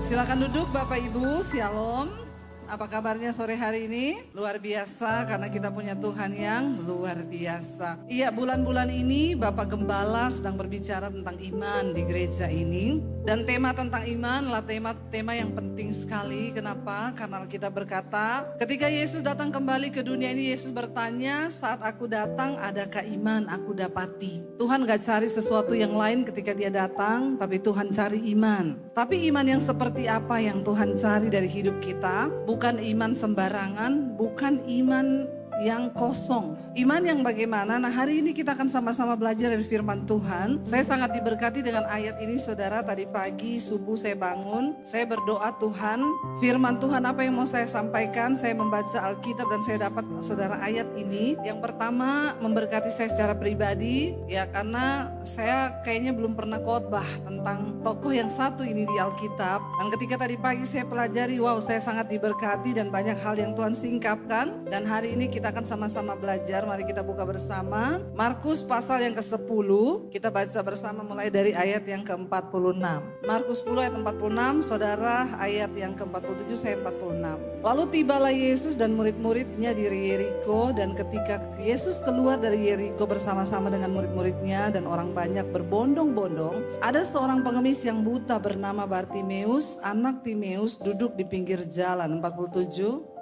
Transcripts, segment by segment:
Silakan duduk Bapak Ibu, Shalom. Apa kabarnya sore hari ini? Luar biasa karena kita punya Tuhan yang luar biasa. Iya, bulan-bulan ini Bapak Gembala sedang berbicara tentang iman di gereja ini. Dan tema tentang iman adalah tema yang penting sekali. Kenapa? Karena kita berkata, ketika Yesus datang kembali ke dunia ini, Yesus bertanya, saat aku datang adakah iman aku dapati? Tuhan gak cari sesuatu yang lain ketika dia datang, tapi Tuhan cari iman. Tapi iman yang seperti apa yang Tuhan cari dari hidup kita? Bukan iman sembarangan, bukan iman yang kosong. Iman yang bagaimana? Nah, hari ini kita akan sama-sama belajar dari firman Tuhan. Saya sangat diberkati dengan ayat ini, saudara. Tadi pagi subuh saya bangun, saya berdoa, Tuhan, firman Tuhan apa yang mau saya sampaikan? Saya membaca Alkitab dan saya dapat, saudara, ayat ini. Yang pertama memberkati saya secara pribadi, ya, karena saya kayaknya belum pernah khotbah tentang tokoh yang satu ini di Alkitab. Dan ketika tadi pagi saya pelajari, wow, saya sangat diberkati dan banyak hal yang Tuhan singkapkan. Dan hari ini kita akan sama-sama belajar. Mari kita buka bersama Markus pasal yang ke-10. Kita baca bersama mulai dari ayat yang ke-46. Markus 10 ayat 46, saudara, ayat yang ke-47 saya 46. Lalu tibalah Yesus dan murid-muridnya di Yeriko, dan ketika Yesus keluar dari Yeriko bersama-sama dengan murid-muridnya dan orang banyak berbondong-bondong, ada seorang pengemis yang buta bernama Bartimeus, anak Timeus, duduk di pinggir jalan. 47.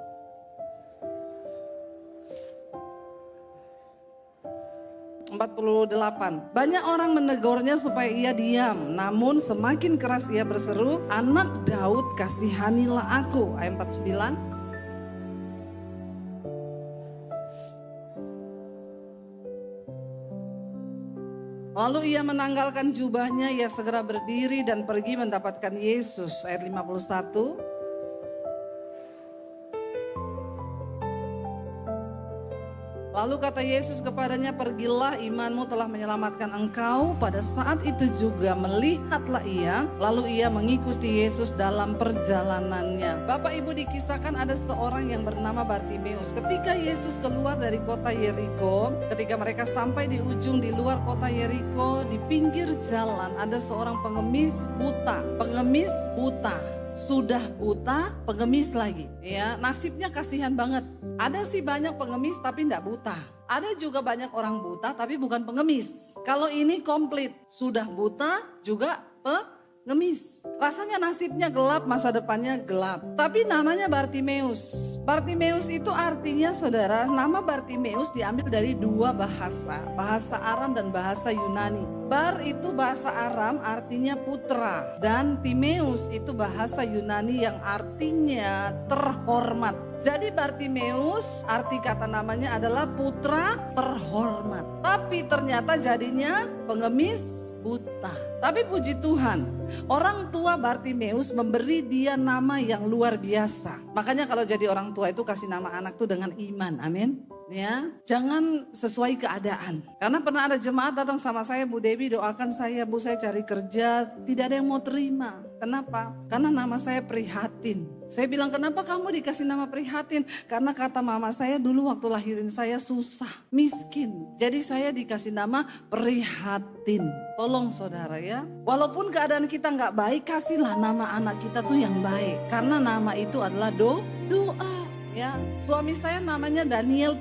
48. Banyak orang menegurnya supaya ia diam, namun semakin keras ia berseru, "Anak Daud, kasihanilah aku." Ayat 49. Lalu ia menanggalkan jubahnya, ia segera berdiri dan pergi mendapatkan Yesus. Ayat 51. Lalu kata Yesus kepadanya, "Pergilah, imanmu telah menyelamatkan engkau." Pada saat itu juga melihatlah ia, lalu ia mengikuti Yesus dalam perjalanannya. Bapak Ibu, dikisahkan ada seorang yang bernama Bartimeus. Ketika Yesus keluar dari kota Yeriko, ketika mereka sampai di ujung di luar kota Yeriko, di pinggir jalan ada seorang pengemis buta. Pengemis buta. Sudah buta, pengemis lagi. Ya, nasibnya kasihan banget. Ada sih banyak pengemis tapi enggak buta. Ada juga banyak orang buta tapi bukan pengemis. Kalau ini komplit, sudah buta juga pengemis. Rasanya nasibnya gelap, masa depannya gelap. Tapi namanya Bartimeus. Bartimeus itu artinya, saudara, nama Bartimeus diambil dari dua bahasa. Bahasa Aram dan bahasa Yunani. Bar itu bahasa Aram artinya putra. Dan Timeus itu bahasa Yunani yang artinya terhormat. Jadi Bartimeus arti kata namanya adalah putra terhormat. Tapi ternyata jadinya pengemis buta. Tapi puji Tuhan, orang tua Bartimeus memberi dia nama yang luar biasa. Makanya kalau jadi orang tua itu kasih nama anak tuh dengan iman, amin. Ya, jangan sesuai keadaan. Karena pernah ada jemaat datang sama saya, "Bu Dewi, doakan saya, Bu, saya cari kerja, tidak ada yang mau terima." Kenapa? Karena nama saya Prihatin. Saya bilang, "Kenapa kamu dikasih nama Prihatin?" Karena kata mama saya dulu waktu lahirin saya susah, miskin. Jadi saya dikasih nama Prihatin. Tolong saudara ya, walaupun keadaan kita nggak baik, kasihlah nama anak kita tuh yang baik. Karena nama itu adalah doa. Ya, suami saya namanya Daniel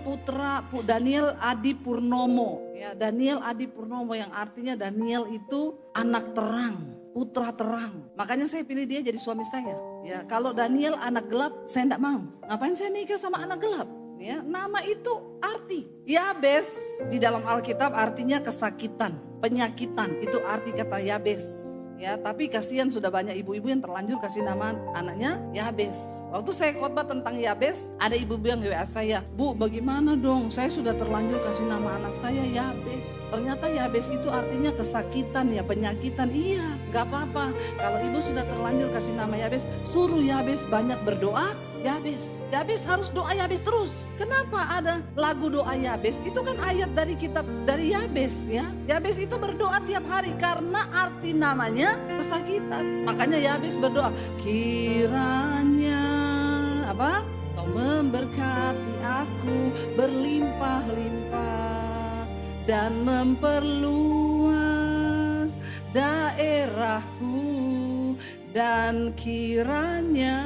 Daniel Adi Purnomo. Ya, Daniel Adi Purnomo yang artinya Daniel itu anak terang, putra terang. Makanya saya pilih dia jadi suami saya. Ya, kalau Daniel anak gelap, saya enggak mau. Ngapain saya nikah sama anak gelap? Ya, nama itu arti. Yabes di dalam Alkitab artinya kesakitan, penyakitan. Itu arti kata Yabes. Ya, tapi kasihan sudah banyak ibu-ibu yang terlanjur kasih nama anaknya Yabes. Waktu saya khotbah tentang Yabes, ada ibu-ibu yang WA saya, "Bu, bagaimana dong? Saya sudah terlanjur kasih nama anak saya Yabes." Ternyata Yabes itu artinya kesakitan, ya, penyakitan. Iya, gak apa-apa. Kalau ibu sudah terlanjur kasih nama Yabes, suruh Yabes banyak berdoa. Yabes harus doa Yabes terus. Kenapa ada lagu doa Yabes? Itu kan ayat dari kitab dari Yabes, ya. Yabes itu berdoa tiap hari karena arti namanya kesakitan. Makanya Yabes berdoa, "Kiranya apa? Kau memberkati aku berlimpah-limpah dan memperluas daerahku Dan kiranya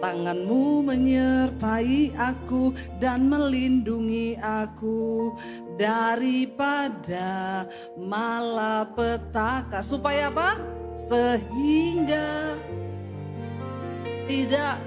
tangan-Mu menyertai aku dan melindungi aku daripada malapetaka. Supaya apa? Sehingga tidak.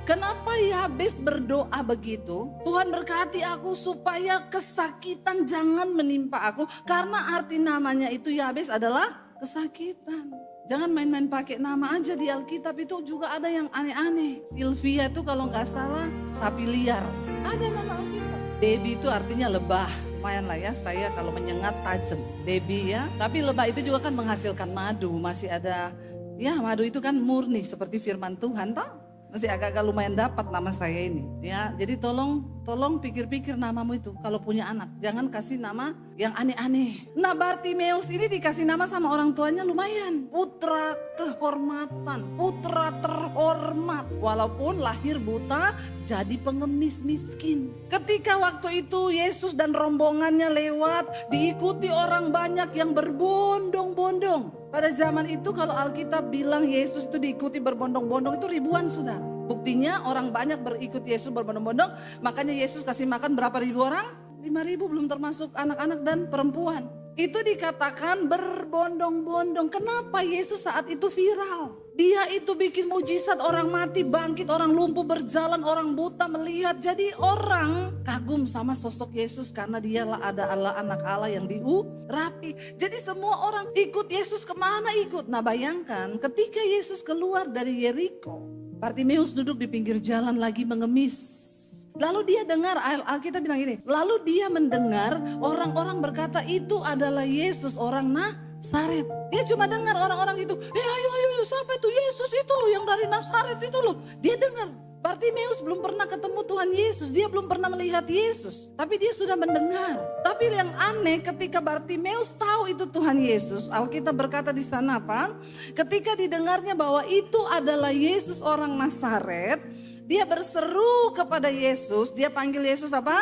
Kenapa Yabes berdoa begitu? Tuhan berkati aku supaya kesakitan jangan menimpa aku. Karena arti namanya itu Yabes adalah kesakitan. Jangan main-main pakai nama aja di Alkitab, itu juga ada yang aneh-aneh. Sylvia itu kalau nggak salah sapi liar. Ada nama Alkitab. Debbie itu artinya lebah. Lumayan lah ya, saya kalau menyengat tajam. Debbie ya. Tapi lebah itu juga kan menghasilkan madu. Masih ada, ya madu itu kan murni seperti firman Tuhan toh. Masih agak-agak lumayan dapat nama saya ini. Ya, jadi tolong pikir-pikir namamu itu kalau punya anak. Jangan kasih nama yang aneh-aneh. Nah, Bartimeus ini dikasih nama sama orang tuanya lumayan. Putra kehormatan, putra terhormat. Walaupun lahir buta, jadi pengemis miskin. Ketika waktu itu Yesus dan rombongannya lewat, diikuti orang banyak yang berbondong-bondong. Pada zaman itu kalau Alkitab bilang Yesus itu diikuti berbondong-bondong itu ribuan saudara. Buktinya orang banyak berikut Yesus berbondong-bondong. Makanya Yesus kasih makan berapa ribu orang? 5.000 belum termasuk anak-anak dan perempuan. Itu dikatakan berbondong-bondong. Kenapa Yesus saat itu viral? Dia itu bikin mujizat, orang mati bangkit, orang lumpuh berjalan, orang buta melihat. Jadi orang kagum sama sosok Yesus karena dialah adalah anak Allah yang diurapi. Jadi semua orang ikut Yesus, kemana ikut? Nah bayangkan ketika Yesus keluar dari Yeriko, Bartimeus duduk di pinggir jalan lagi mengemis. Lalu dia dengar, Alkitab bilang gini, lalu dia mendengar orang-orang berkata itu adalah Yesus orang Nazaret. Dia cuma dengar orang-orang itu, ayo siapa itu? Yesus itu loh yang dari Nazaret itu loh. Dia dengar. Bartimeus belum pernah ketemu Tuhan Yesus, dia belum pernah melihat Yesus. Tapi dia sudah mendengar. Tapi yang aneh ketika Bartimeus tahu itu Tuhan Yesus, Alkitab berkata di sana apa? Ketika didengarnya bahwa itu adalah Yesus orang Nazaret, dia berseru kepada Yesus, dia panggil Yesus apa?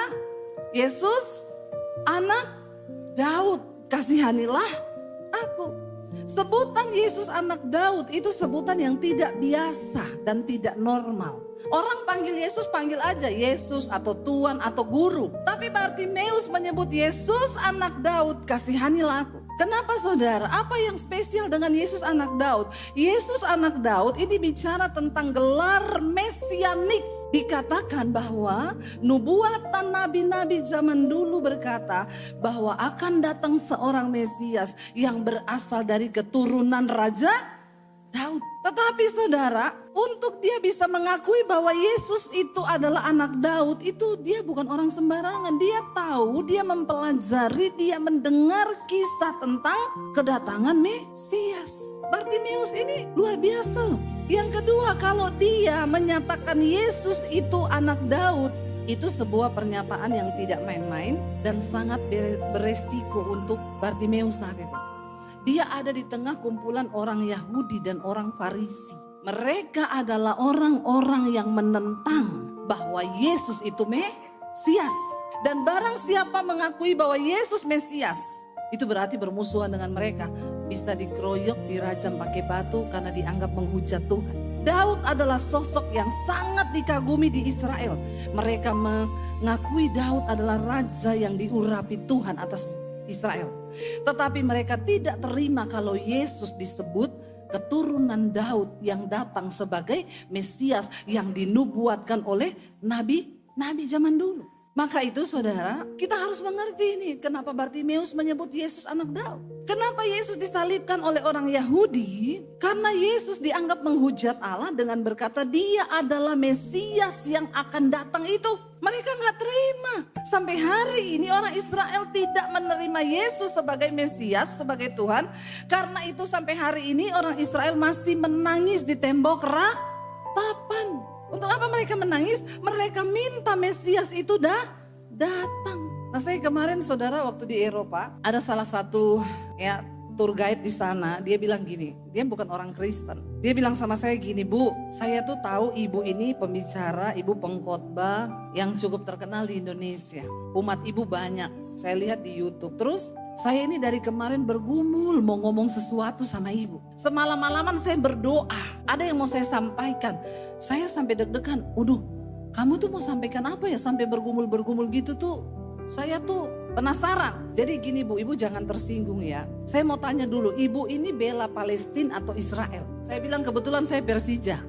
Yesus, anak Daud, kasihanilah aku. Sebutan Yesus anak Daud itu sebutan yang tidak biasa dan tidak normal. Orang panggil Yesus panggil aja Yesus atau Tuhan atau Guru. Tapi Bartimeus menyebut Yesus anak Daud, kasihanilah aku. Kenapa saudara? Apa yang spesial dengan Yesus anak Daud? Yesus anak Daud ini bicara tentang gelar mesianik. Dikatakan bahwa nubuatan nabi-nabi zaman dulu berkata bahwa akan datang seorang Mesias yang berasal dari keturunan Raja Daud. Tetapi saudara, untuk dia bisa mengakui bahwa Yesus itu adalah anak Daud, itu dia bukan orang sembarangan. Dia tahu, dia mempelajari, dia mendengar kisah tentang kedatangan Mesias. Bartimeus ini luar biasa loh. Yang kedua, kalau dia menyatakan Yesus itu anak Daud, itu sebuah pernyataan yang tidak main-main dan sangat beresiko untuk Bartimeus saat itu. Dia ada di tengah kumpulan orang Yahudi dan orang Farisi. Mereka adalah orang-orang yang menentang bahwa Yesus itu Mesias. Dan barang siapa mengakui bahwa Yesus Mesias, itu berarti bermusuhan dengan mereka. Bisa dikeroyok, dirajam pakai batu karena dianggap menghujat Tuhan. Daud adalah sosok yang sangat dikagumi di Israel. Mereka mengakui Daud adalah raja yang diurapi Tuhan atas Israel. Tetapi mereka tidak terima kalau Yesus disebut keturunan Daud yang datang sebagai Mesias yang dinubuatkan oleh nabi zaman dulu. Maka itu saudara, kita harus mengerti ini kenapa Bartimeus menyebut Yesus anak Daud. Kenapa Yesus disalibkan oleh orang Yahudi? Karena Yesus dianggap menghujat Allah dengan berkata dia adalah Mesias yang akan datang itu. Mereka gak terima. Sampai hari ini orang Israel tidak menerima Yesus sebagai Mesias, sebagai Tuhan. Karena itu sampai hari ini orang Israel masih menangis di tembok ratapan. Untuk apa mereka menangis? Mereka minta Mesias itu datang. Nah saya kemarin saudara waktu di Eropa, ada salah satu tour guide di sana, dia bilang gini, dia bukan orang Kristen. Dia bilang sama saya gini, Bu, saya tuh tahu ibu ini pembicara, ibu pengkhotbah yang cukup terkenal di Indonesia. Umat ibu banyak, saya lihat di YouTube. Terus Saya ini dari kemarin bergumul mau ngomong sesuatu sama ibu. Semalam-malaman saya berdoa, ada yang mau saya sampaikan. Saya sampai deg-degan, waduh kamu tuh mau sampaikan apa ya sampai bergumul-bergumul gitu tuh. Saya tuh penasaran. Jadi gini Bu, ibu jangan tersinggung ya. Saya mau tanya dulu, ibu ini bela Palestina atau Israel? Saya bilang kebetulan saya Persija.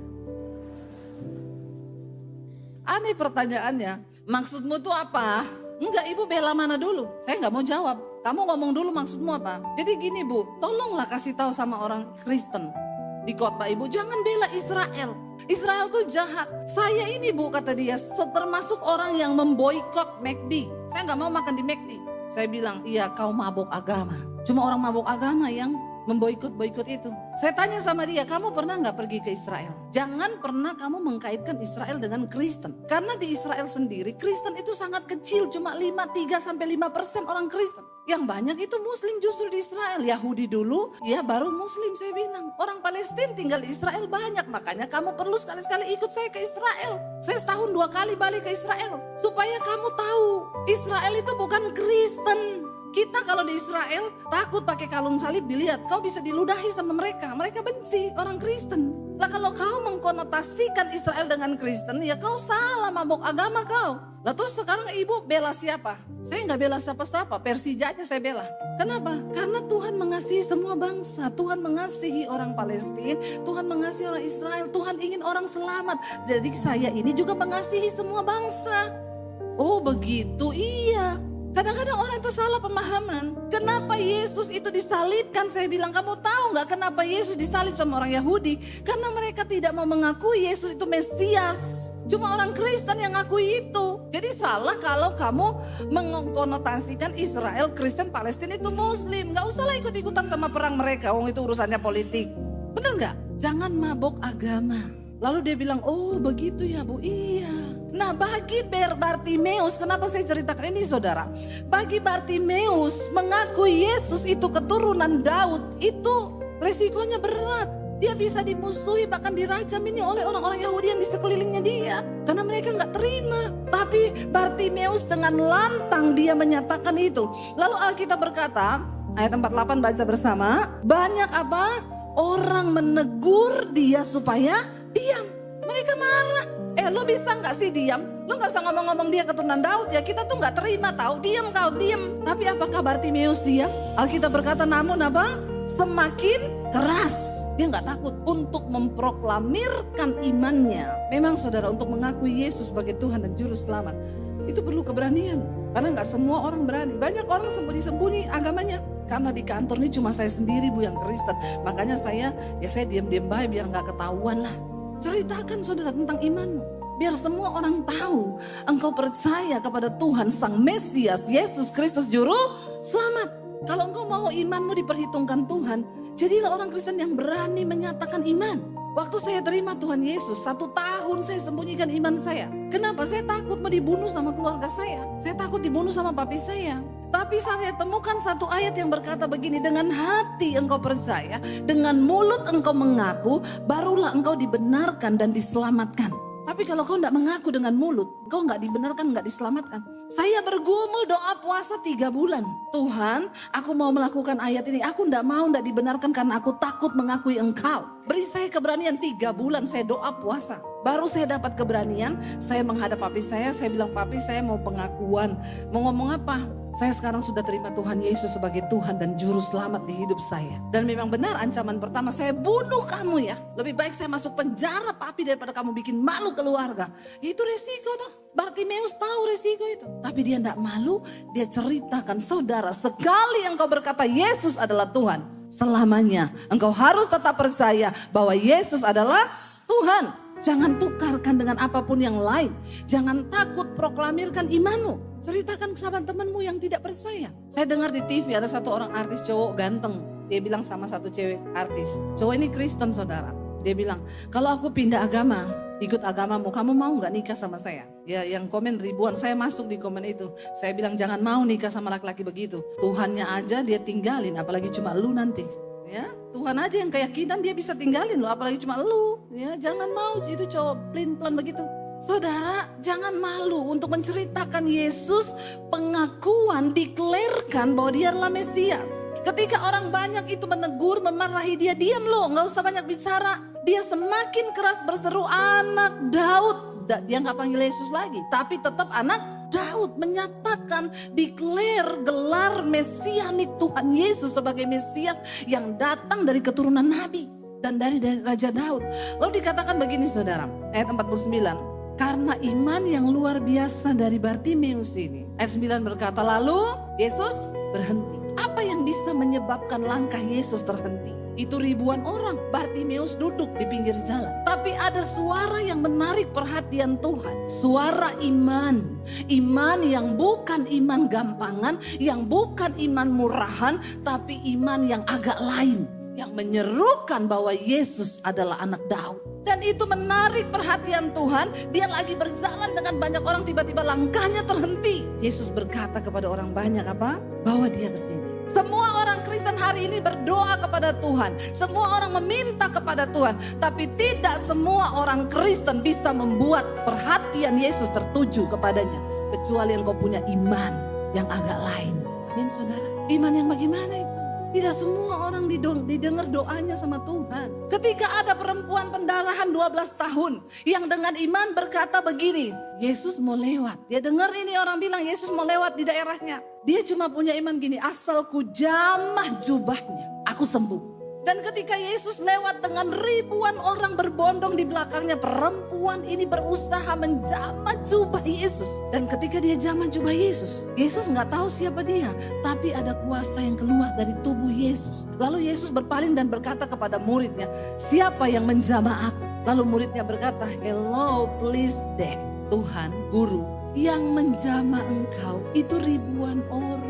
Aneh pertanyaannya, maksudmu tuh apa? Enggak, ibu bela mana dulu? Saya nggak mau jawab. Kamu ngomong dulu maksudmu apa? Jadi gini Bu, tolonglah kasih tahu sama orang Kristen di khotbah ibu, jangan bela Israel. Israel tuh jahat. Saya ini Bu, kata dia, termasuk orang yang memboikot McD. Saya nggak mau makan di McD. Saya bilang, iya kau mabuk agama. Cuma orang mabuk agama yang memboikot itu. Saya tanya sama dia, kamu pernah nggak pergi ke Israel? Jangan pernah kamu mengkaitkan Israel dengan Kristen. Karena di Israel sendiri, Kristen itu sangat kecil, cuma 3-5% orang Kristen. Yang banyak itu Muslim justru di Israel. Yahudi dulu, ya baru Muslim saya bilang. Orang Palestina tinggal di Israel banyak, makanya kamu perlu sekali-sekali ikut saya ke Israel. Saya setahun 2 kali balik ke Israel. Supaya kamu tahu, Israel itu bukan Kristen. Kita kalau di Israel takut pakai kalung salib, dilihat kau bisa diludahi sama mereka. Mereka benci orang Kristen. Lah kalau kau mengkonotasikan Israel dengan Kristen, ya kau salah, mabuk agama kau. Lah terus sekarang ibu bela siapa? Saya nggak bela siapa-siapa, Persija aja saya bela. Kenapa? Karena Tuhan mengasihi semua bangsa. Tuhan mengasihi orang Palestina, Tuhan mengasihi orang Israel, Tuhan ingin orang selamat. Jadi saya ini juga mengasihi semua bangsa. Oh begitu, iya. Kadang-kadang orang itu salah pemahaman. Kenapa Yesus itu disalibkan? Saya bilang, kamu tahu gak kenapa Yesus disalib sama orang Yahudi? Karena mereka tidak mau mengakui Yesus itu Mesias. Cuma orang Kristen yang ngakui itu. Jadi salah kalau kamu mengkonotasikan Israel, Kristen, Palestina itu Muslim. Gak usahlah ikut-ikutan sama perang mereka. Wong itu urusannya politik. Bener gak? Jangan mabok agama. Lalu dia bilang, oh begitu ya Bu, iya. Nah bagi Bartimeus, kenapa saya ceritakan ini saudara? Bagi Bartimeus mengakui Yesus itu keturunan Daud, itu resikonya berat. Dia bisa dimusuhi bahkan dirajam ini oleh orang-orang Yahudi yang di sekelilingnya dia. Karena mereka gak terima. Tapi Bartimeus dengan lantang dia menyatakan itu. Lalu Alkitab berkata, ayat 48 baca bersama. Banyak apa? Orang menegur dia supaya diam. Mereka marah. Lo bisa gak sih diam? Lo gak usah ngomong-ngomong dia keturunan Daud ya. Kita tuh gak terima tahu. Diam kau, diam. Tapi apakah Bartimeus diam? Alkitab berkata namun apa? Semakin keras. Dia gak takut untuk memproklamirkan imannya. Memang saudara, untuk mengakui Yesus sebagai Tuhan dan Juru Selamat, itu perlu keberanian. Karena gak semua orang berani. Banyak orang sembunyi-sembunyi agamanya. Karena di kantor ini cuma saya sendiri Bu yang Kristen. Makanya saya diam-diam baik biar gak ketahuan lah. Ceritakan saudara tentang imanmu. Biar semua orang tahu engkau percaya kepada Tuhan Sang Mesias, Yesus Kristus Juru Selamat. Kalau engkau mau imanmu diperhitungkan Tuhan, jadilah orang Kristen yang berani menyatakan iman. Waktu saya terima Tuhan Yesus, 1 tahun saya sembunyikan iman saya. Kenapa? Saya takut mau dibunuh sama keluarga saya. Saya takut dibunuh sama papi saya. Tapi saya temukan satu ayat yang berkata begini, dengan hati engkau percaya, dengan mulut engkau mengaku, barulah engkau dibenarkan dan diselamatkan. Tapi kalau kau tidak mengaku dengan mulut, kau nggak dibenarkan, nggak diselamatkan. Saya bergumul doa puasa 3 bulan. Tuhan, aku mau melakukan ayat ini. Aku tidak mau, tidak dibenarkan karena aku takut mengakui engkau. Beri saya keberanian. 3 bulan saya doa puasa. Baru saya dapat keberanian, saya menghadap papi saya bilang, papi saya mau pengakuan. Mau ngomong apa? Saya sekarang sudah terima Tuhan Yesus sebagai Tuhan dan Juru Selamat di hidup saya. Dan memang benar ancaman pertama, saya bunuh kamu ya. Lebih baik saya masuk penjara papi daripada kamu bikin malu keluarga. Itu resiko tuh. Bartimeus tahu resiko itu. Tapi dia tidak malu, dia ceritakan, saudara, sekali engkau berkata Yesus adalah Tuhan, selamanya engkau harus tetap percaya bahwa Yesus adalah Tuhan. Jangan tukarkan dengan apapun yang lain. Jangan takut proklamirkan imanmu. Ceritakan ke sahabat temanmu yang tidak percaya. Saya dengar di TV ada satu orang artis cowok ganteng. Dia bilang sama satu cewek artis. Cowok ini Kristen saudara. Dia bilang, kalau aku pindah agama, ikut agamamu, kamu mau gak nikah sama saya? Ya yang komen ribuan, saya masuk di komen itu. Saya bilang jangan mau nikah sama laki-laki begitu. Tuhannya aja dia tinggalin, apalagi cuma lu nanti. Ya, Tuhan aja yang keyakinan dia bisa tinggalin loh, apalagi cuma lu. Ya, jangan mau itu cowok pelin-pelan begitu. Saudara, jangan malu untuk menceritakan Yesus, pengakuan, deklarkan bahwa dia adalah Mesias. Ketika orang banyak itu menegur, memarahi dia, diam loh, gak usah banyak bicara. Dia semakin keras berseru, anak Daud. Dia gak panggil Yesus lagi, tapi tetap anak Daud, menyatakan, declare gelar mesianik Tuhan Yesus sebagai Mesias yang datang dari keturunan Nabi dan dari Raja Daud. Lalu dikatakan begini saudara, ayat 49, karena iman yang luar biasa dari Bartimeus ini. Ayat 9 berkata, lalu Yesus berhenti. Apa yang bisa menyebabkan langkah Yesus terhenti? Itu ribuan orang. Bartimeus duduk di pinggir jalan. Tapi ada suara yang menarik perhatian Tuhan. Suara iman. Iman yang bukan iman gampangan, yang bukan iman murahan, tapi iman yang agak lain. Yang menyerukan bahwa Yesus adalah anak Daud. Dan itu menarik perhatian Tuhan. Dia lagi berjalan dengan banyak orang, tiba-tiba langkahnya terhenti. Yesus berkata kepada orang banyak apa? Bawa dia ke sini. Semua orang Kristen hari ini berdoa kepada Tuhan. Semua orang meminta kepada Tuhan. Tapi tidak semua orang Kristen bisa membuat perhatian Yesus tertuju kepadanya. Kecuali yang kau punya iman yang agak lain. Amin saudara. Iman yang bagaimana itu? Tidak semua orang didengar doanya sama Tuhan. Ketika ada perempuan pendarahan 12 tahun yang dengan iman berkata begini, Yesus mau lewat. Dia dengar ini orang bilang Yesus mau lewat di daerahnya. Dia cuma punya iman gini, asal ku jamah jubahnya, aku sembuh. Dan ketika Yesus lewat dengan ribuan orang berbondong di belakangnya, perempuan ini berusaha menjamah jubah Yesus. Dan ketika dia jamah jubah Yesus, Yesus nggak tahu siapa dia, tapi ada kuasa yang keluar dari tubuh Yesus. Lalu Yesus berpaling dan berkata kepada muridnya, siapa yang menjamah aku? Lalu muridnya berkata, hello please deh, Tuhan, guru, yang menjamah engkau itu ribuan orang.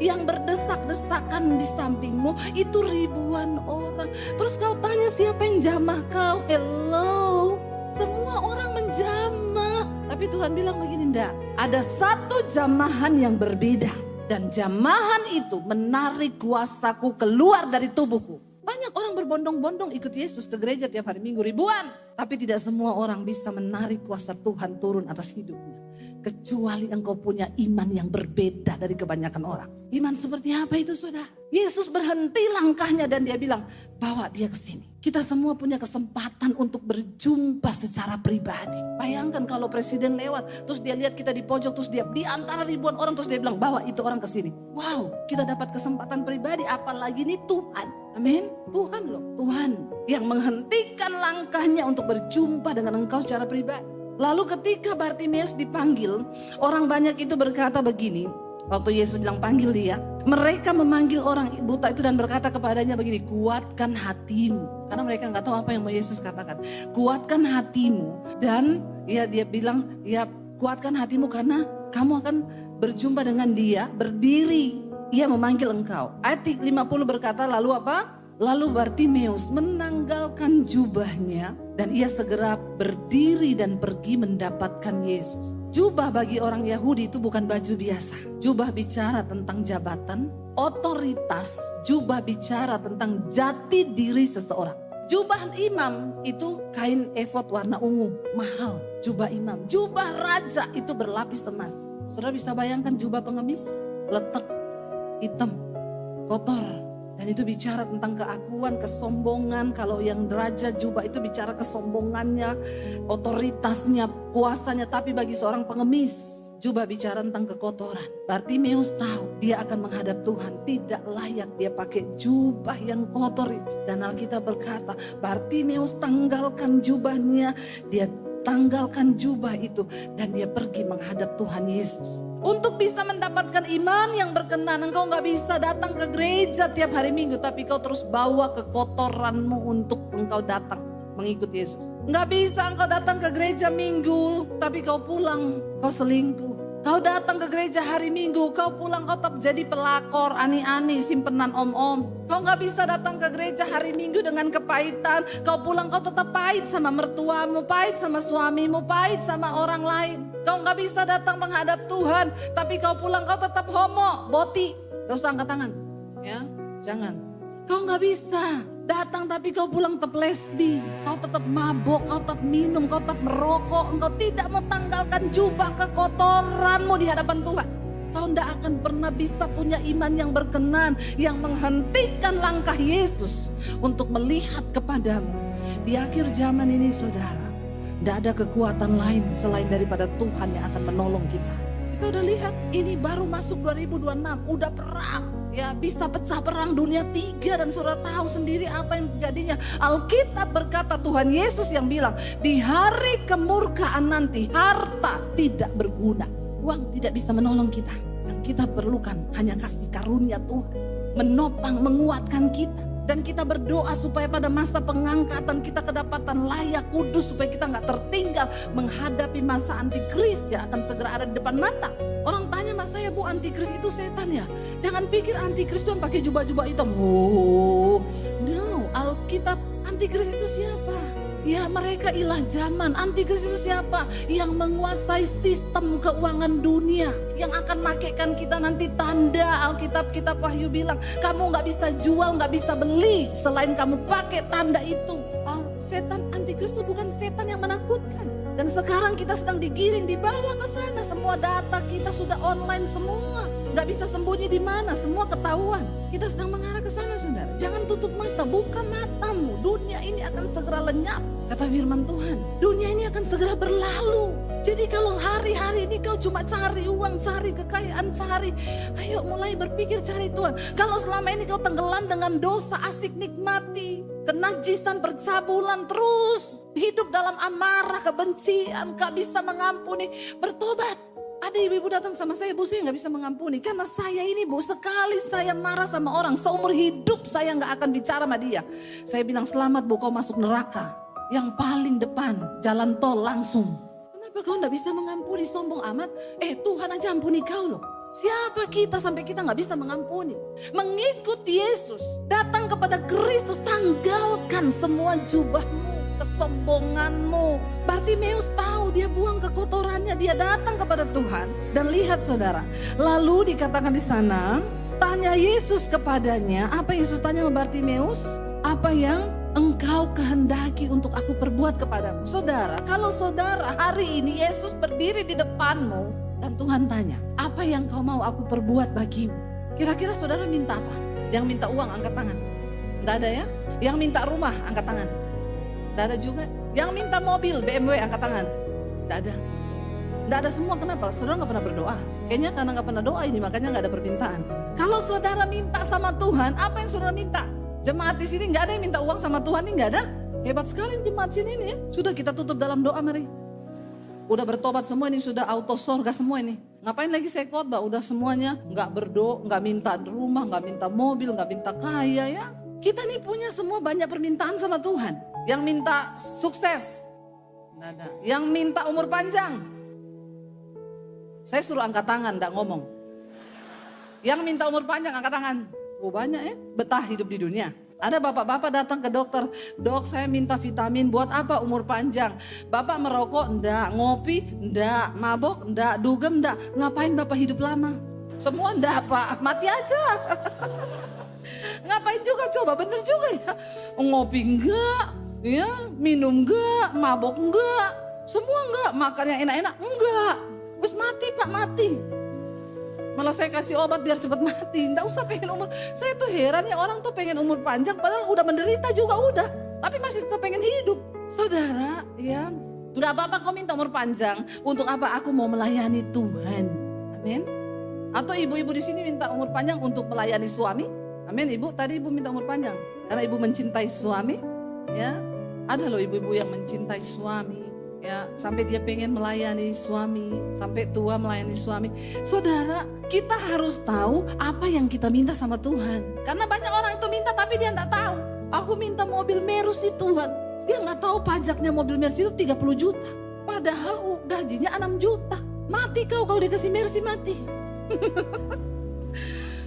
Yang berdesak-desakan di sampingmu itu ribuan orang. Terus kau tanya siapa yang jamah kau? Hello, semua orang menjamah. Tapi Tuhan bilang begini, enggak. Ada satu jamahan yang berbeda. Dan jamahan itu menarik kuasaku keluar dari tubuhku. Banyak orang berbondong-bondong ikut Yesus ke gereja tiap hari Minggu, ribuan. Tapi tidak semua orang bisa menarik kuasa Tuhan turun atas hidupnya. Kecuali engkau punya iman yang berbeda dari kebanyakan orang. Iman seperti apa itu saudara? Yesus berhenti langkahnya dan dia bilang, bawa dia ke sini. Kita semua punya kesempatan untuk berjumpa secara pribadi. Bayangkan kalau presiden lewat, terus dia lihat kita di pojok, terus dia di antara ribuan orang, terus dia bilang, bawa itu orang ke sini. Wow, kita dapat kesempatan pribadi, apalagi ini Tuhan. Amin. Tuhan loh, Tuhan yang menghentikan langkahnya untuk berjumpa dengan engkau secara pribadi. Lalu ketika Bartimeus dipanggil, orang banyak itu berkata begini. Waktu Yesus bilang panggil dia, mereka memanggil orang buta itu dan berkata kepadanya begini, kuatkan hatimu. Karena mereka nggak tahu apa yang mau Yesus katakan. Kuatkan hatimu. Dan ya dia bilang, ya kuatkan hatimu karena kamu akan berjumpa dengan dia, berdiri. Ia memanggil engkau. Ayat 50 berkata lalu apa? Lalu Bartimeus menanggalkan jubahnya dan ia segera berdiri dan pergi mendapatkan Yesus. Jubah bagi orang Yahudi itu bukan baju biasa. Jubah bicara tentang jabatan, otoritas. Jubah bicara tentang jati diri seseorang. Jubah imam itu kain efod warna ungu, mahal. Jubah imam. Jubah raja itu berlapis emas. Saudara bisa bayangkan jubah pengemis, letek, hitam, kotor. Dan itu bicara tentang keakuan, kesombongan. Kalau yang raja jubah itu bicara kesombongannya, otoritasnya, kuasanya. Tapi bagi seorang pengemis, jubah bicara tentang kekotoran. Bartimeus tahu dia akan menghadap Tuhan. Tidak layak dia pakai jubah yang kotor itu. Dan Alkitab berkata, Bartimeus tanggalkan jubahnya. Dia tanggalkan jubah itu dan dia pergi menghadap Tuhan Yesus. Untuk bisa mendapatkan iman yang berkenan, engkau gak bisa datang ke gereja tiap hari Minggu, tapi kau terus bawa kekotoranmu untuk engkau datang mengikuti Yesus. Gak bisa engkau datang ke gereja Minggu, tapi kau pulang, kau selingkuh. Kau datang ke gereja hari Minggu, kau pulang kau tetap jadi pelakor, ani-ani, simpenan om-om. Kau gak bisa datang ke gereja hari Minggu dengan kepahitan. Kau pulang kau tetap pahit sama mertuamu, pahit sama suamimu, pahit sama orang lain. Kau gak bisa datang menghadap Tuhan, tapi kau pulang kau tetap homo, boti. Gak usah angkat tangan, ya, jangan. Kau gak bisa Datang tapi kau pulang tetap lesbi, kau tetap mabok, kau tetap minum, kau tetap merokok, engkau tidak mau tanggalkan jubah kekotoranmu di hadapan Tuhan. Kau tidak akan pernah bisa punya iman yang berkenan, yang menghentikan langkah Yesus untuk melihat kepadamu. Di akhir zaman ini saudara, tidak ada kekuatan lain selain daripada Tuhan yang akan menolong kita. Kita udah lihat ini baru masuk 2026, udah perang. Ya bisa pecah perang dunia 3 dan saudara tahu sendiri apa yang jadinya. Alkitab berkata Tuhan Yesus yang bilang di hari kemurkaan nanti harta tidak berguna. Uang tidak bisa menolong kita. Yang kita perlukan hanya kasih karunia Tuhan. Menopang, menguatkan kita. Dan kita berdoa supaya pada masa pengangkatan kita kedapatan layak kudus. Supaya kita gak tertinggal menghadapi masa antikris yang akan segera ada di depan mata. Orang tanya mas saya, Bu, antikris itu setan ya? Jangan pikir antikris itu yang pakai jubah-jubah hitam. Oh, no, Alkitab antikris itu siapa? Ya mereka ilah zaman. Antikris itu siapa? Yang menguasai sistem keuangan dunia. Yang akan makaikan kita nanti tanda. Alkitab kitab Wahyu bilang kamu gak bisa jual, gak bisa beli selain kamu pakai tanda itu. Setan antikris itu bukan setan yang menakutkan. Dan sekarang kita sedang digiring, dibawa ke sana. Semua data kita sudah online semua. Gak bisa sembunyi di mana, semua ketahuan. Kita sedang mengarah ke sana saudara. Jangan tutup mata, buka matamu. Dunia ini akan segera lenyap. Kata firman Tuhan, dunia ini akan segera berlalu. Jadi kalau hari-hari ini kau cuma cari uang, cari kekayaan, cari. Ayo mulai berpikir cari Tuhan. Kalau selama ini kau tenggelam dengan dosa, asik nikmati. Kenajisan, percabulan, terus hidup dalam amarah, kebencian, gak bisa mengampuni. Bertobat. Ada ibu-ibu datang sama saya, Bu saya gak bisa mengampuni. Karena saya ini Bu, sekali saya marah sama orang, seumur hidup saya gak akan bicara sama dia. Saya bilang selamat Bu, kau masuk neraka. Yang paling depan, jalan tol langsung. Kenapa kau gak bisa mengampuni, sombong amat? Tuhan aja ampuni kau loh. Siapa kita sampai kita gak bisa mengampuni? Mengikuti Yesus, datang kepada Kristus, tanggalkan semua jubahmu, kesombonganmu. Bartimeus tahu dia buang kekotorannya, dia datang kepada Tuhan. Dan lihat saudara, lalu dikatakan di sana, tanya Yesus kepadanya, apa Yesus tanya sama Bartimeus? Apa yang engkau kehendaki untuk aku perbuat kepadamu? Saudara, kalau saudara hari ini Yesus berdiri di depanmu, dan Tuhan tanya, apa yang kau mau aku perbuat bagimu? Kira-kira saudara minta apa? Yang minta uang angkat tangan. Tidak ada ya? Yang minta rumah angkat tangan. Tidak ada juga. Yang minta mobil BMW angkat tangan. Tidak ada. Tidak ada semua. Kenapa? Saudara gak pernah berdoa. Kayaknya karena gak pernah doa ini makanya gak ada permintaan. Kalau saudara minta sama Tuhan, apa yang saudara minta? Jemaat di sini gak ada yang minta uang sama Tuhan, ini gak ada. Hebat sekali jemaat sini ini ya. Sudah kita tutup dalam doa mari. Udah bertobat semua ini, sudah auto surga semua ini. Ngapain lagi saya khotbah? Udah semuanya nggak berdoa, nggak minta rumah, nggak minta mobil, nggak minta kaya ya. Kita nih punya semua banyak permintaan sama Tuhan. Yang minta sukses, nggak ada. Yang minta umur panjang, saya suruh angkat tangan, nggak ngomong. Yang minta umur panjang angkat tangan. Oh banyak ya, betah hidup di dunia. Ada bapak-bapak datang ke dokter, dok saya minta vitamin buat apa umur panjang. Bapak merokok enggak, ngopi enggak, mabok enggak, dugem enggak. Ngapain bapak hidup lama? Semua enggak pak, mati aja. Ngapain juga coba, bener juga ya. Ngopi enggak, ya minum enggak, mabok enggak. Semua enggak, makan yang enak-enak enggak. Terus mati pak, mati. Malah saya kasih obat biar cepat mati. Nggak usah pengen umur. Saya tuh heran ya orang tuh pengen umur panjang padahal udah menderita juga udah. Tapi masih tetap pengen hidup. Saudara ya nggak apa-apa kau minta umur panjang. Untuk apa? Aku mau melayani Tuhan. Amin. Atau ibu-ibu di sini minta umur panjang untuk melayani suami. Amin ibu. Tadi ibu minta umur panjang. Karena ibu mencintai suami. Ya ada loh ibu-ibu yang mencintai suami. Ya, sampai dia pengen melayani suami, sampai tua melayani suami. Saudara, kita harus tahu apa yang kita minta sama Tuhan. Karena banyak orang itu minta tapi dia enggak tahu. Aku minta mobil Mercy Tuhan. Dia enggak tahu pajaknya mobil Mercy itu 30 juta. Padahal gajinya 6 juta. Mati kau kalau dikasih Mercy mati.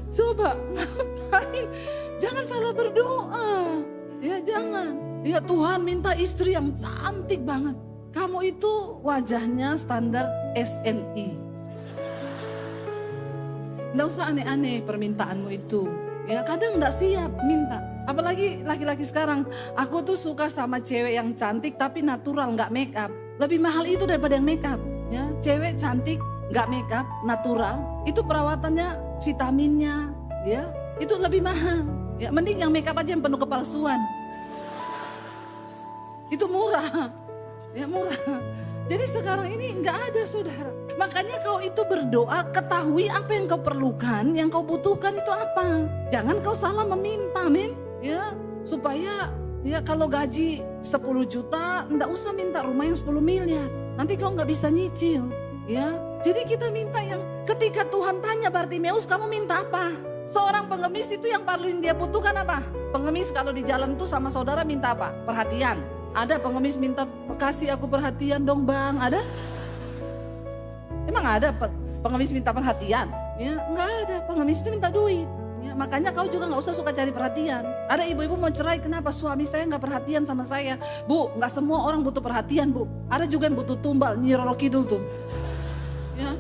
Coba ngapain? Jangan salah berdoa. Ya jangan. Ya Tuhan minta istri yang cantik banget. Kamu itu wajahnya standar SNI. Nggak usah aneh-aneh permintaanmu itu. Ya kadang nggak siap minta. Apalagi laki-laki sekarang, aku tuh suka sama cewek yang cantik tapi natural, nggak make up. Lebih mahal itu daripada yang make up. Ya, cewek cantik, nggak make up, natural, itu perawatannya, vitaminnya, ya, itu lebih mahal. Ya, mending yang make up aja yang penuh kepalsuan. Itu murah, ya murah. Jadi sekarang ini nggak ada, saudara. Makanya kau itu berdoa, ketahui apa yang kau perlukan, yang kau butuhkan itu apa. Jangan kau salah meminta, amin. Ya, supaya ya kalau gaji 10 juta, nggak usah minta rumah yang 10 miliar. Nanti kau nggak bisa nyicil, ya. Jadi kita minta yang ketika Tuhan tanya Bartimeus, kamu minta apa? Seorang pengemis itu yang paling dia butuhkan apa? Pengemis kalau di jalan tuh sama saudara minta apa? Perhatian. Ada pengemis minta, kasih aku perhatian dong bang, ada? Emang ada pengemis minta perhatian? Ya, nggak ada. Pengemis itu minta duit. Ya, makanya kau juga nggak usah suka cari perhatian. Ada ibu-ibu mau cerai, kenapa suami saya nggak perhatian sama saya? Bu, nggak semua orang butuh perhatian, Bu. Ada juga yang butuh tumbal, Nyi Roro Kidul tuh. Ya.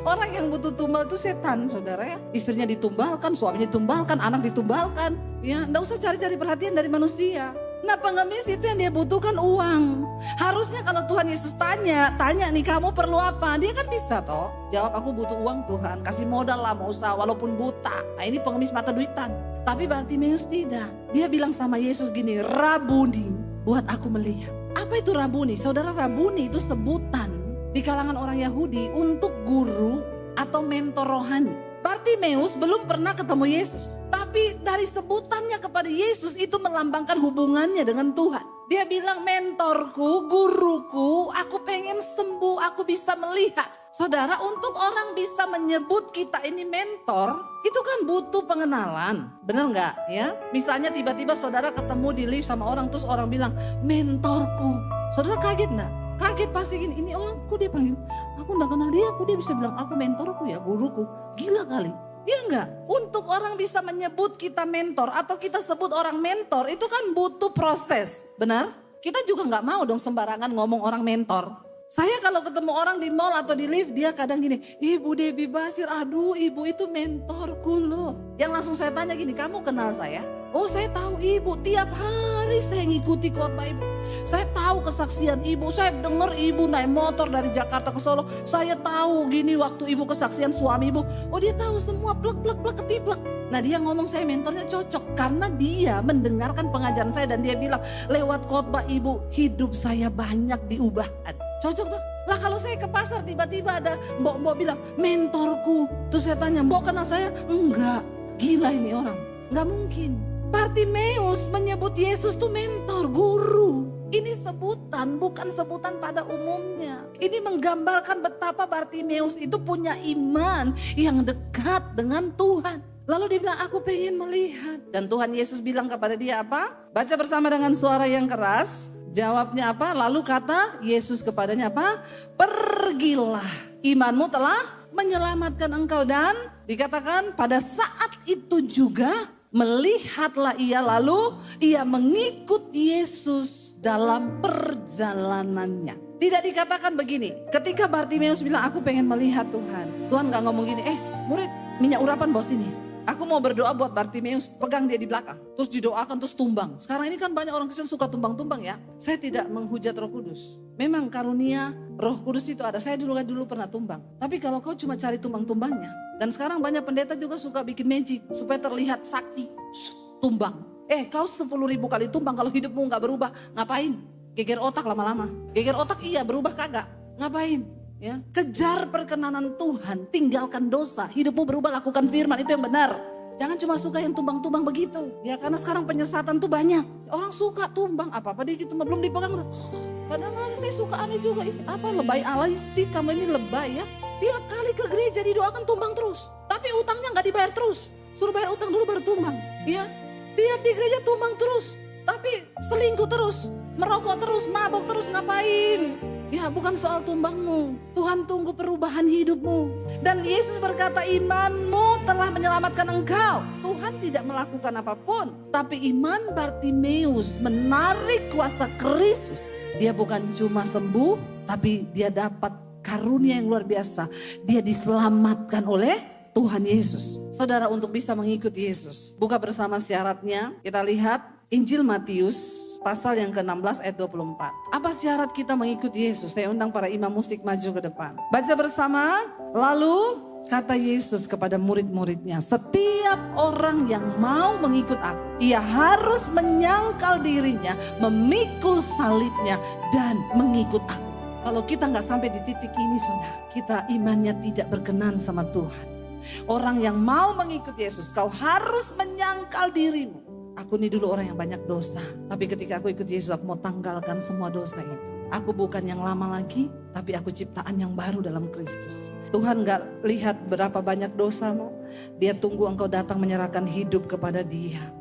Orang yang butuh tumbal itu setan, saudara ya. Istrinya ditumbalkan, suaminya ditumbalkan, anak ditumbalkan. Ya, nggak usah cari-cari perhatian dari manusia. Nah, pengemis itu yang dia butuhkan uang. Harusnya kalau Tuhan Yesus tanya nih kamu perlu apa? Dia kan bisa toh jawab, aku butuh uang Tuhan, kasih modal lah mau usaha walaupun buta. Nah, ini pengemis mata duitan. Tapi Bartimeus tidak. Dia bilang sama Yesus gini, Rabuni, buat aku melihat. Apa itu Rabuni? Saudara, Rabuni itu sebutan di kalangan orang Yahudi untuk guru atau mentor rohani. Bartimeus belum pernah ketemu Yesus. Tapi dari sebutannya kepada Yesus itu melambangkan hubungannya dengan Tuhan. Dia bilang, mentorku, guruku, aku pengen sembuh, aku bisa melihat. Saudara, untuk orang bisa menyebut kita ini mentor, itu kan butuh pengenalan. Bener nggak ya? Misalnya tiba-tiba saudara ketemu di lift sama orang, terus orang bilang, mentorku. Saudara kaget nggak? Kaget pasti gini, ini orang kok dia panggil, aku gak kenal dia, kok dia bisa bilang aku mentorku ya, guruku. Gila kali, iya enggak? Untuk orang bisa menyebut kita mentor atau kita sebut orang mentor itu kan butuh proses, benar? Kita juga gak mau dong sembarangan ngomong orang mentor. Saya kalau ketemu orang di mall atau di lift, dia kadang gini, Ibu Debbie Basir, aduh ibu itu mentorku loh. Yang langsung saya tanya gini, kamu kenal saya? Oh, saya tahu ibu, tiap hari saya ngikuti khotbah ibu. Saya tahu kesaksian ibu, saya dengar ibu naik motor dari Jakarta ke Solo. Saya tahu gini waktu ibu kesaksian suami ibu. Oh, dia tahu semua, plek ketiplek. Nah, dia ngomong saya mentornya cocok karena dia mendengarkan pengajaran saya dan dia bilang lewat khotbah ibu hidup saya banyak diubahkan. Cocok tuh. Lah kalau saya ke pasar tiba-tiba ada mbok-mbok bilang mentorku. Terus saya tanya, mbok kenal saya? Enggak, gila ini orang. Enggak mungkin. Bartimeus menyebut Yesus tuh mentor, guru. Ini sebutan, bukan sebutan pada umumnya. Ini menggambarkan betapa Bartimeus itu punya iman yang dekat dengan Tuhan. Lalu dia bilang, aku pengen melihat. Dan Tuhan Yesus bilang kepada dia apa? Baca bersama dengan suara yang keras. Jawabnya apa? Lalu kata Yesus kepadanya apa? Pergilah, imanmu telah menyelamatkan engkau. Dan dikatakan pada saat itu juga melihatlah ia, lalu ia mengikut Yesus dalam perjalanannya. Tidak dikatakan begini, ketika Bartimeus bilang aku pengen melihat Tuhan. Tuhan gak ngomong gini, murid minyak urapan bawa sini. Aku mau berdoa buat Bartimeus, pegang dia di belakang. Terus didoakan, terus tumbang. Sekarang ini kan banyak orang Kristen suka tumbang-tumbang ya. Saya tidak menghujat Roh Kudus. Memang karunia Roh Kudus itu ada. Saya dulu pernah tumbang. Tapi kalau kau cuma cari tumbang-tumbangnya. Dan sekarang banyak pendeta juga suka bikin magic supaya terlihat sakti. Tumbang. Kau 10.000 kali tumbang kalau hidupmu gak berubah. Ngapain? Geger otak lama-lama. Geger otak iya, berubah kagak. Ngapain? Ya, kejar perkenanan Tuhan, tinggalkan dosa, hidupmu berubah, lakukan firman, itu yang benar. Jangan cuma suka yang tumbang-tumbang begitu. Ya karena sekarang penyesatan tuh banyak. Orang suka tumbang, apa-apa dia gitu, belum dipegang. Kadang-kadang saya suka aneh juga, apa lebay alay sih kamu ini lebay ya. Tiap kali ke gereja didoakan tumbang terus. Tapi utangnya gak dibayar terus. Suruh bayar utang dulu baru tumbang. Ya, tiap di gereja tumbang terus. Tapi selingkuh terus, merokok terus, mabok terus, ngapain? Ya bukan soal tumbangmu, Tuhan tunggu perubahan hidupmu. Dan Yesus berkata imanmu telah menyelamatkan engkau. Tuhan tidak melakukan apapun. Tapi iman Bartimeus menarik kuasa Kristus. Dia bukan cuma sembuh, tapi dia dapat karunia yang luar biasa. Dia diselamatkan oleh Tuhan Yesus. Saudara, untuk bisa mengikuti Yesus, buka bersama syaratnya. Kita lihat Injil Matius pasal yang ke-16 ayat 24. Apa syarat kita mengikuti Yesus? Saya undang para imam musik maju ke depan. Baca bersama. Lalu kata Yesus kepada murid-muridnya, setiap orang yang mau mengikut aku, ia harus menyangkal dirinya, memikul salibnya, dan mengikut aku. Kalau kita nggak sampai di titik ini, saudara, kita imannya tidak berkenan sama Tuhan. Orang yang mau mengikut Yesus, kau harus menyangkal dirimu. Aku ini dulu orang yang banyak dosa, tapi ketika aku ikut Yesus, aku mau tanggalkan semua dosa itu. Aku bukan yang lama lagi, tapi aku ciptaan yang baru dalam Kristus. Tuhan gak lihat berapa banyak dosamu, Dia tunggu engkau datang menyerahkan hidup kepada Dia.